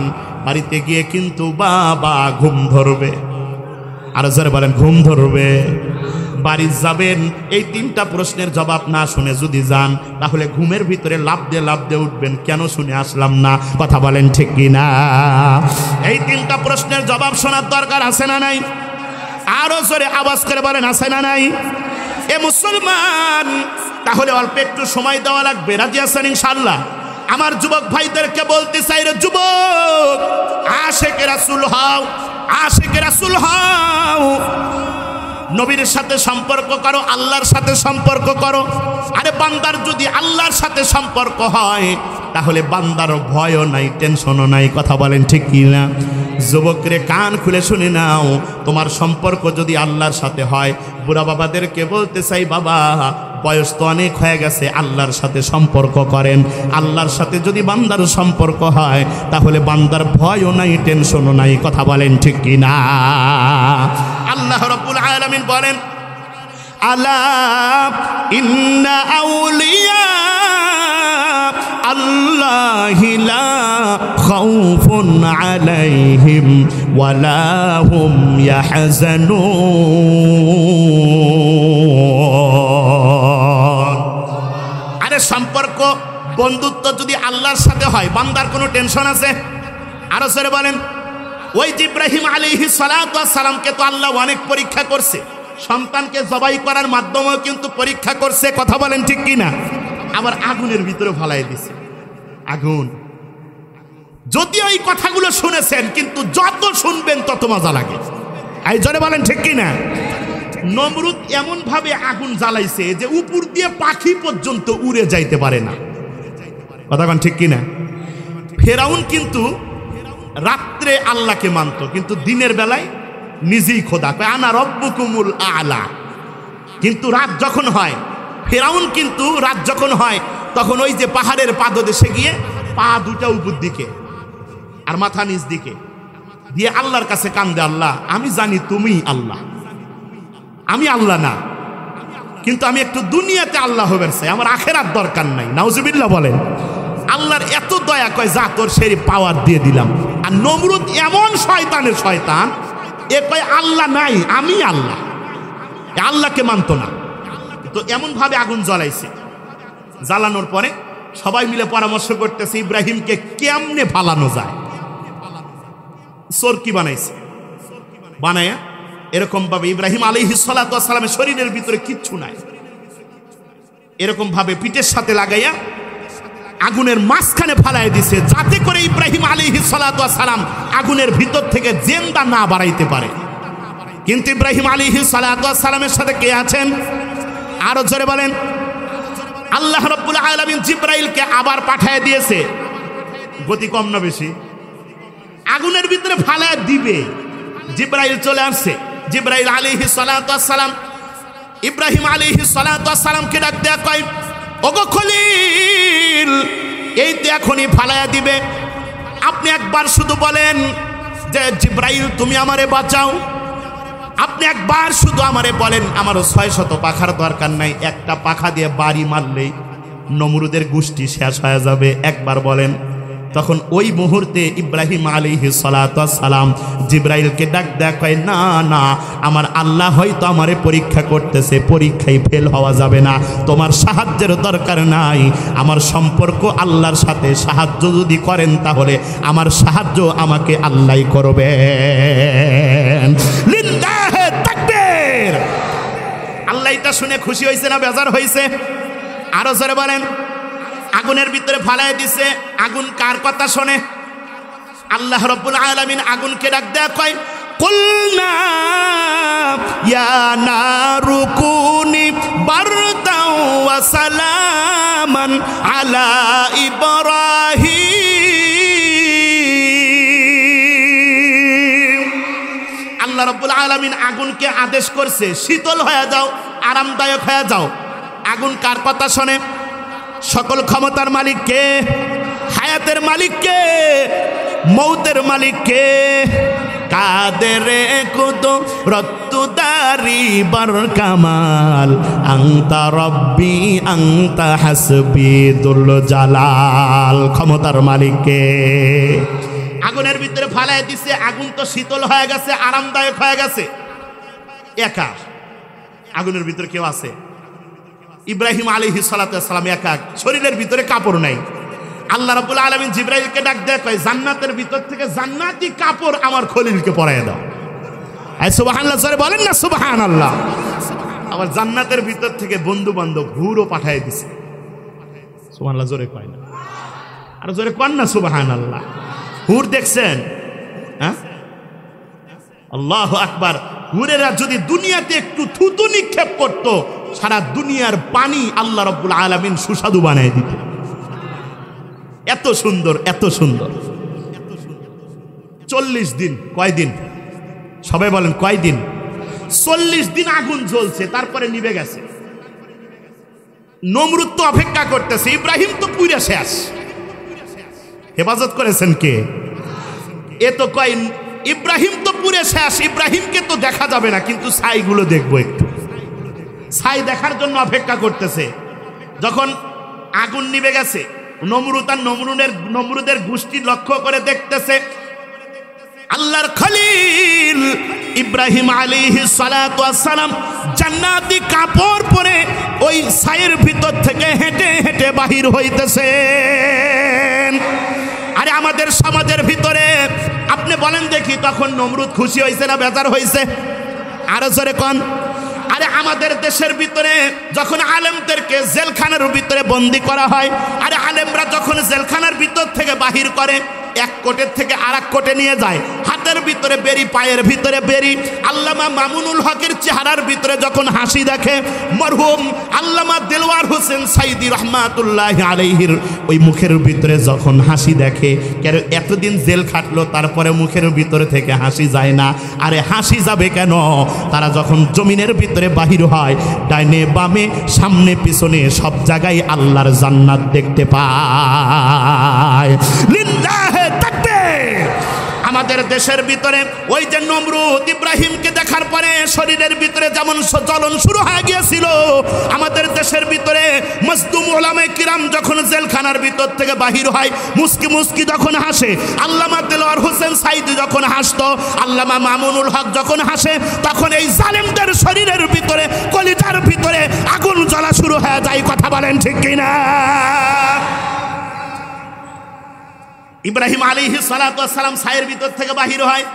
বাড়িতে গিয়ে কিন্তু বাবা ঘুম ধরবে। আরো জোরে বলেন ঘুম ধরবে। বাড়ি যাবেন, এই 3টা প্রশ্নের জবাব না শুনে যদি যান, তাহলে ঘুমের ভিতরে লাফ দিয়ে উঠবেন, কেন শুনে আসলাম না। কথা বলেন ঠিক কিনা? এই 3টা প্রশ্নের জবাব শোনার দরকার আছে না নাই? আরো জোরে আওয়াজ করে বলেন আছে না নাই? এ মুসলমান, তাহলে অল্প একটু সময় দেওয়া লাগবে। রাজি আছেন ইনশাআল্লাহ? আমার যুবক ভাইদেরকে বলতে চাই, রে যুবক, আশিকে রাসূল হও, আশিকে রাসূল হও। নবীর সাথে সম্পর্ক করো, আল্লাহর সাথে সম্পর্ক করো। আরে বান্দার যদি আল্লাহর সাথে সম্পর্ক হয়, তাহলে বান্দার ভয়ও নাই, টেনশনও নাই। কথা বলেন ঠিক কি না? যুবকরে কান খুলে শুনে নাও, তোমার সম্পর্ক যদি আল্লাহর সাথে হয়, বুড়া বাবাদেরকে বলতে চাই, বাবা বয়স তো অনেক হয়ে গেছে, আল্লাহর সাথে সম্পর্ক করেন। আল্লাহর সাথে যদি বান্দার সম্পর্ক হয়, তাহলে বান্দার ভয়ও নাই, টেনশনও নাই। কথা বলেন ঠিক কি না? আল্লাহ রাব্বুল আলামিন বলেন, আলা ইন্না আউলিয়া আল্লাহি লা খাউফুন আলাইহিম ওয়ালা হুম ইয়াহজানুন। আরে সম্পর্ক, বন্ধুত্ব যদি আল্লাহর সাথে হয়, বান্দার কোনো টেনশন আছে? আরো জোরে বলেন। ওই যে ইব্রাহিম আলাইহিস সালাতু ওয়াস সালামকে তো আল্লাহ অনেক পরীক্ষা করছে, সন্তানকে জবাই করার মাধ্যমেও কিন্তু পরীক্ষা করছে। কথা বলেন ঠিক কিনা? আবার আগুনের ভিতরে ফেলাই দিছে। আগুন, যদিও এই কথাগুলো শুনেছেন, কিন্তু যত শুনবেন তত মজা লাগে। এই জোরে বলেন ঠিক কিনা? নমরুদ এমন ভাবে আগুন জ্বালাইছে যে উপর দিয়ে পাখি পর্যন্ত উড়ে যাইতে পারে না। কথা বলেন ঠিক কিনা? ফেরাউন কিন্তু রাত্রে আল্লাহকে মানত, কিন্তু দিনের বেলায় নিজেই খোদা, কয় আনা রব্বুকুমুল আলা। কিন্তু রাত যখন হয়, ফেরাউন কিন্তু রাত যখন হয়, তখন ওই যে পাহাড়ের পাদদেশে গিয়ে পা দুটা উপর দিকে আর মাথা নিচ দিকে দিয়ে আল্লাহর কাছে কান্দে, আল্লাহ আমি জানি তুমি আল্লাহ, আমি আল্লাহ না, কিন্তু আমি একটু দুনিয়াতে আল্লাহ হবার চাই, আমার আখেরাত দরকার নাই। নাউজুবিল্লাহ বলেন। আল্লাহর এত দয়া, কয় যা তোর সেই পাওয়ার দিয়ে দিলাম। আর নমরুদ এমন শয়তানের শয়তান, এ কয় আল্লাহ নাই, আমি আল্লাহ, আল্লাহকে মানত না। তো এমন ভাবে আগুন জ্বালাইছে। জ্বালানোর পরে সবাই মিলে পরামর্শ করতেছে ইব্রাহিমকে কেমনে ফালানো যায়। চরকি বানাইছে, বানায়া এরকম ভাবে ইব্রাহিম আলাইহিস সালাতু ওয়াস সালামের শরীরের ভিতরে কিচ্ছু নাই, এরকম ভাবে পিঠের সাথে লাগাইয়া আগুনের মাঝখানে ফালাই দিছে, যাতে করে ইব্রাহিম আলাইহিস সালাতু ওয়াস সালাম আগুনের ভিতর থেকে জিন্দা না বাড়াইতে পারে। কিন্তু ইব্রাহিম আলাইহিস সালাতু ওয়াস সালামের সাথে কে আছেন? আরো জোরে বলেন। আল্লাহ রাব্বুল আলামিন জিবরাইলকে আবার পাঠিয়ে দিয়েছে। গতি কম না বেশি? আগুনের ভিতরে ফালায় দিবে, জিবরাইল চলে আসছে। জিবরাইল আলাইহিস সালাতু ওয়াস সালাম ইব্রাহিম আলাইহিস সালাতু ওয়াস সালামকে ডাক দেয়া, কয় ওগো খলিল, এই তো এখনই ফালায়া দিবে, আপনি একবার শুধু বলেন যে জিবরাইল তুমি আমারে বাঁচাও। আপনি একবার শুধু আমারে বলেন, আমারও 600 পাখার দরকার নাই, একটা পাখা দিয়ে বাড়ি মারলেই নমরুদের গোষ্ঠী শেষ হয়ে যাবে, একবার বলেন। তখন ওই মুহূর্তে ইব্রাহিম আলাইহিস সালাতু ওয়াস সালাম জিবরাইলকে ডাক দেয়া, কয় না না, আমার আল্লাহ হয়তো আমারে পরীক্ষা করতেছে, পরীক্ষায় ফেল হওয়া যাবে না, তোমার সাহায্যের দরকার নাই, আমার সম্পর্ক আল্লাহর সাথে, সাহায্য যদি করেন তাহলে আমার সাহায্য আমাকে আল্লাহই করবেন। লিল্লাহি তাকবীর। আল্লাহ এটা শুনে খুশি হয়েছে না বেজার হয়েছে? আরো জোরে বলেন। আগুনের ভিতরে ফালাই দিছে। আগুন কার কথা শোনে? আল্লাহ রাব্বুল আলামিন আগুনকে ডাক দেয়া, কয় কুলনা ইয়া নারু কুনি বারদাও ওয়া সালামান আলা ইব্রাহিম। আল্লাহ রাব্বুল রাব্বুল আলামিন আগুনকে আদেশ করছে শীতল হয়ে যাও, আরামদায়ক হয়ে যাও। আগুন কার কথা শোনে? সকল ক্ষমতার মালিক কে? হায়াতের মালিক কে? মৌতের মালিক কে? কাদেরে কুদরতুদারি বার কামাল, আনতা রব্বি আনতা হাসবি দুল জালাল। ক্ষমতার মালিক কে? আগুনের ভিতরে ফালাই দিছে, আগুন তো শীতল হয়ে গেছে, আরামদায়ক হয়ে গেছে। একা আগুনের ভিতরে কেউ আছে? ইব্রাহিম আলাইহিস সালাতু ওয়াস সালাম একা, শরীরের ভিতরে কাপড় নাই। আল্লাহ রাব্বুল আলামিন জিবরাইলকে ডাক দেয়, কয় জান্নাতের ভিতর থেকে জান্নাতি কাপড় আমার খলিলকে পরায় দাও। এই সুবহানাল্লাহ জোরে বলেন না সুবহানাল্লাহ। আমার জান্নাতের ভিতর থেকে বন্ধু বান্ধব হুরও পাঠিয়ে দিছে। সুবহানাল্লাহ জোরে কয় না, আর জোরে কন না সুবহানাল্লাহ। হুর দেখছেন? হ্যাঁ, আল্লাহু আকবার। হুরেরা যদি দুনিয়াতে একটু থুতু নিক্ষেপ করত, সারা দুনিয়ার পানি আল্লাহ রাব্বুল আলামিন সুস্বাদু বানায় দিত। এত সুন্দর, এত সুন্দর। 40 দিন, কয়দিন? সবাই বলেন কয়দিন? 40 দিন আগুন জ্বলছে, তারপরে নিভে গেছে। নমরুদ তো অপেক্ষা করতেছে, ইব্রাহিম তো পুড়ে শেষ। হেফাজত করেছেন কে? এ তো কয় ইব্রাহিম তো পুড়ে শেষ, ইব্রাহিমকে তো দেখা যাবে না, কিন্তু ছাইগুলো দেখবো একটু। ছাই দেখার জন্য অপেক্ষা করতেছে। যখন আগুন নিভে গেছে, নমরুদ আর নমরুদের গোষ্ঠী লক্ষ্য করে দেখতেছে আল্লাহর খলিল ইব্রাহিম আলাইহিস সালাতু ওয়াস সালাম জান্নাতি কাপড় পরে ওই ছাইয়ের ভিতর থেকে হেঁটে হেঁটে বাহির হইতেছেন। আরে আমাদের সমাজের ভিতরে আপনি বলেন দেখি, তখন নমরুদ খুশি হয়েছে না বেজার হয়েছে? আরো জোরে কোন। আরে আমাদের দেশের ভিতরে যখন আলেমদেরকে জেলখানার ভিতরে বন্দী করা হয়, আরে আলেমরা যখন জেলখানার ভিতর থেকে বাহির করে, এক কোটের থেকে আরেক কোটে নিয়ে যায়, হাতের ভিতরে বেরি, পায়ের ভিতরে বেরি। আল্লামা মামুনুল হকের চেহারার ভিতরে যখন হাসি দেখে, মরহুম আল্লামা দেলওয়ার হোসেন সাইদি রহমাতুল্লাহি আলাইহির ওই মুখের ভিতরে যখন হাসি দেখে, কেন এতদিন জেল খাটলো তারপরে মুখের ভিতরে থেকে হাসি যায় না। আরে হাসি যাবে কেন? তারা যখন জমিনের ভিতরে বাহির হয়, ডাইনে বামে সামনে পিছনে সব জায়গায় আল্লাহর জান্নাত দেখতে পায়। লিল্লাহে তাকবীর। আমাদের দেশের ভিতরে ওই যে নমরুদ ইব্রাহিমকে দেখার পরে শরীরের ভিতরে যেমন জ্বলন শুরু হয়ে গিয়েছিল, আমাদের দেশের ভিতরে মজদুম উলামায়ে কিরাম যখন জেলখানার ভিতর থেকে বাহির হয়, মুস্কি মুস্কি যখন হাসে, আল্লামা দেলওয়ার হোসেন সাইদি যখন হাসতো, আল্লামা মামুনুল হক যখন হাসে, তখন এই জালেমদের শরীরের ভিতরে, কলিজার ভিতরে আগুন জ্বলা শুরু হয়ে যায়। কথা বলেন ঠিক কিনা? ইব্রাহিম আলাইহিস সালাতু ওয়াস সালাম ছায়ের ভিতর থেকে বাহির হয়,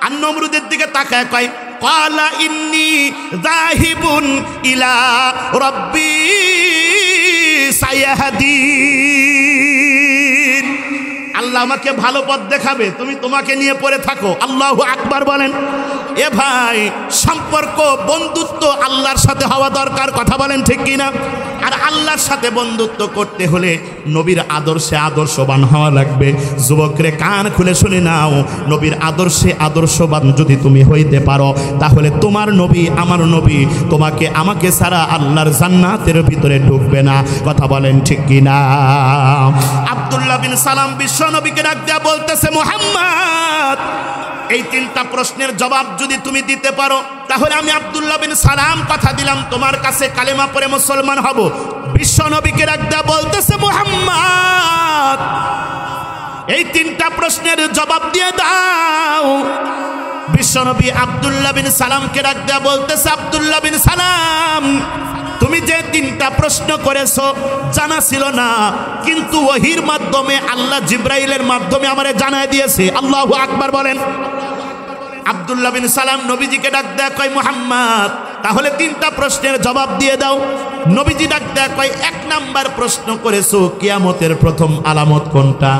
আর নমরুদের দিকে তাকায় কয়, ক্বালা ইন্নী যাহিবুন ইলা রাব্বি সায়াহদিন। আল্লাহ আমাকে ভালো পথ দেখাবে, তুমি তোমাকে নিয়ে পড়ে থাকো। আল্লাহু আকবার বলেন। এ ভাই, সম্পর্ক বন্ধুত্ব আল্লাহর সাথে হওয়া দরকার। কথা বলেন ঠিক কিনা? আর আল্লাহর সাথে বন্ধুত্ব করতে হলে নবীর আদর্শে আদর্শবান হওয়া লাগবে। যুবকরে কান খুলে শুনে নাও, নবীর আদর্শে আদর্শবান যদি তুমি হইতে পারো, তাহলে তোমার নবী, আমার নবী, তোমাকে আমাকে ছাড়া আল্লাহর জান্নাতের ভিতরে ঢুকবে না। কথা বলেন ঠিক কিনা? আব্দুল্লাহ বিন সালাম বিশ্ব নবীকে ডাক দেয়া বলতেছে, মুহাম্মদ, এই 3টা প্রশ্নের জবাব যদি তুমি দিতে পারো, তাহলে আমি আব্দুল্লাহ বিন সালাম কথা দিলাম তোমার কাছে কালেমা পড়ে মুসলমান হব। বিশ্ব নবীকে ডাক দেয়া বলতেছে, মুহাম্মদ, এই 3টা প্রশ্নের জবাব দিয়ে দাও। বিশ্বনবী আব্দুল্লাহ বিন সালামকে ডাক দেয়া বলতেছে, আব্দুল্লাহ বিন সালাম, তুমি যে 3টা প্রশ্ন করেছো জানা ছিল না, কিন্তু ওহীর মাধ্যমে আল্লাহ জিব্রাইলের মাধ্যমে আমারে জানায় দিয়েছে। আল্লাহু আকবার বলেন। আব্দুল্লাহ বিন সালাম নবীজিকে ডাক দেয়া কয়, মুহাম্মদ, তাহলে 3টা প্রশ্নের জবাব দিয়ে দাও। নবীজি ডাক দেয়া কয়, 1 নাম্বার প্রশ্ন করেছো কিয়ামতের প্রথম আলামত কোনটা?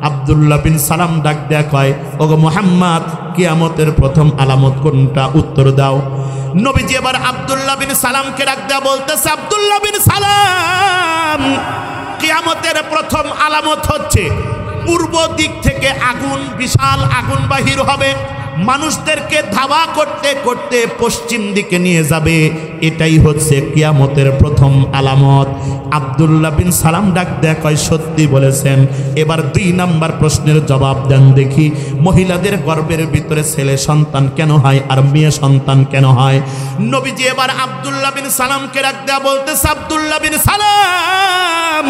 আব্দুল্লাহ বিন সালাম ডাক দেয়া কয়, ওগো মুহাম্মদ, কিয়ামতের প্রথম আলামত কোনটা? উত্তর দাও। নবীজি এবার আব্দুল্লাহ বিন সালামকে ডাক দেয়া বলতেছে, আব্দুল্লাহ বিন সালাম, কিয়ামতের প্রথম আলামত হচ্ছে পূর্ব দিক থেকে আগুন, বিশাল আগুন বাহির হবে, মানুষদেরকে ধাওয়া করতে করতে পশ্চিম দিকে নিয়ে যাবে। এটাই হচ্ছে কিয়ামতের প্রথম আলামত। আব্দুল্লাহ বিন সালাম ডাক দেয়া কয়, সত্যি বলেছেন। এবার 2 নাম্বার প্রশ্নের জবাব দেন দেখি, মহিলাদের গর্ভের ভিতরে ছেলে সন্তান কেন হয় আর মেয়ে সন্তান কেন হয়? নবীজি এবার আব্দুল্লাহ বিন সালামকে ডাক দেয়া বলতেছে, আব্দুল্লাহ বিন সালাম,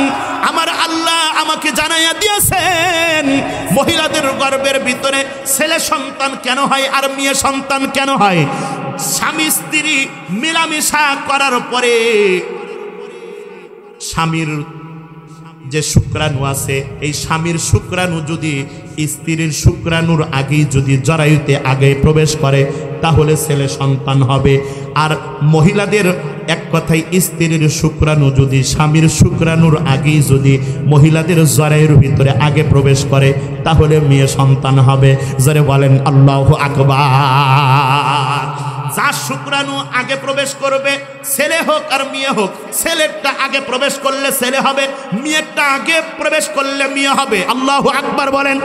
আমার আল্লাহ আমাকে জানাইয়া দিয়েছেন মহিলাদের গর্ভের ভিতরে ছেলে সন্তান কেন হয় আর মেয়ে সন্তান কেন হয়। স্বামী স্ত্রী মিলামিশা করার পরে স্বামীর যে শুক্রাণু আছে, এই স্বামীর শুক্রাণু যদি স্ত্রীর শুক্রাণুর আগেই যদি জরায়ুতে আগে প্রবেশ করে তাহলে ছেলে সন্তান হবে। আর মহিলাদের এক কথায় স্ত্রীর শুক্রাণু যদি স্বামীর শুক্রাণুর আগেই যদি মহিলাদের জরায়ুর ভিতরে আগে প্রবেশ করে তাহলে মেয়ে সন্তান হবে। জোরে বলেন আল্লাহু আকবার। যার শুক্রাণু আগে প্রবেশ করবে, ছেলে হোক আর মেয়ে হোক, ছেলেরটা আগে প্রবেশ করলে ছেলে হবে, মেয়েরটা আগে প্রবেশ করলে মেয়ে হবে। আল্লাহু আকবার বলেন।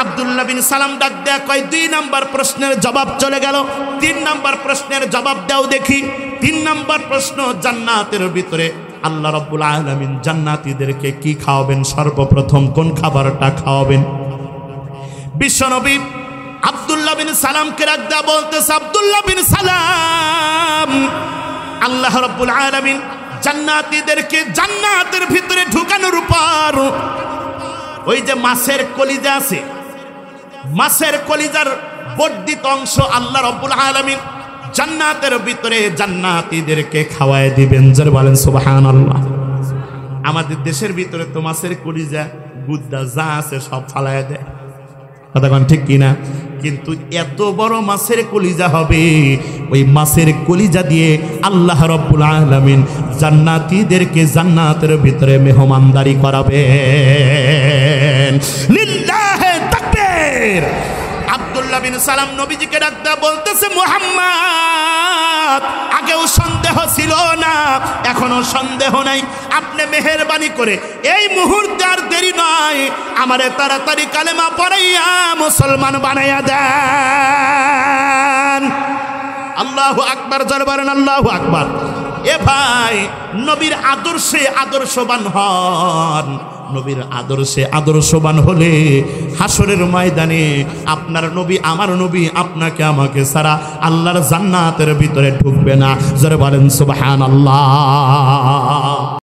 আব্দুল্লাহ বিন সালাম ডাক দেয়া কয়, 2 নাম্বার প্রশ্নের জবাব চলে গেল। 3 নাম্বার প্রশ্নের জবাব দাও দেখি। 3 নাম্বার প্রশ্ন, জান্নাতের ভিতরে আল্লাহ রাব্বুল আলামিন জান্নাতীদেরকে কি খাওয়াবেন? সর্বপ্রথম কোন খাবারটা খাওয়াবেন? বিশ্বনবী আব্দুল্লাহ বিন সালামকে ডাক দেয়া বলতেছে, আব্দুল্লাহ বিন সালাম, আল্লাহ রাব্বুল আলামিন জান্নাতীদেরকে জান্নাতের ভিতরে ঢুকানোর পর ওই যে মাছের কলিজা আছে, মাছের কলিজার বর্ধিত অংশ আল্লাহ রাব্বুল আলামিন জান্নাতের ভিতরে জান্নাতীদেরকে খাওয়ায় দিবেন। যারা বলেন সুবহানাল্লাহ। আমাদের দেশের ভিতরে তো মাছের কলিজা গুদ্দা যা আছে সব ফালায় দেয়, কথা কোন ঠিক কিনা? কিন্তু এত বড় মাছের কলিজা হবে, ওই মাছের কলিজা দিয়ে আল্লাহ রাব্বুল আলামিন জান্নাতীদেরকে জান্নাতের ভিতরে মেহমানদারি করাবেন। লিল্লাহি তাকবীর। আব্দুল্লাহ বিন সালাম নবীজিকে ডাক দেয়া বলতেছে, মুহাম্মদ, আগেও সন্দেহ ছিল না, এখনো সন্দেহ নাই। আপনি মেহেরবানি করে এই মুহূর্তে আর দেরি নয়, আমারে তাড়াতাড়ি কালেমা পড়াইয়া মুসলমান বানাইয়া দেন। আল্লাহু আকবার। জোরে বলেন আল্লাহু আকবার। এ ভাই, নবীর আদর্শে আদর্শবান হন। নবীর আদর্শে আদর্শবান হলে হাসরের ময়দানে আপনার নবী আমার নবী আপনাকে আমাকে ছাড়া আল্লাহর জান্নাতের ভিতরে ঢুকবে না। জোরে বলেন সুবহানাল্লাহ।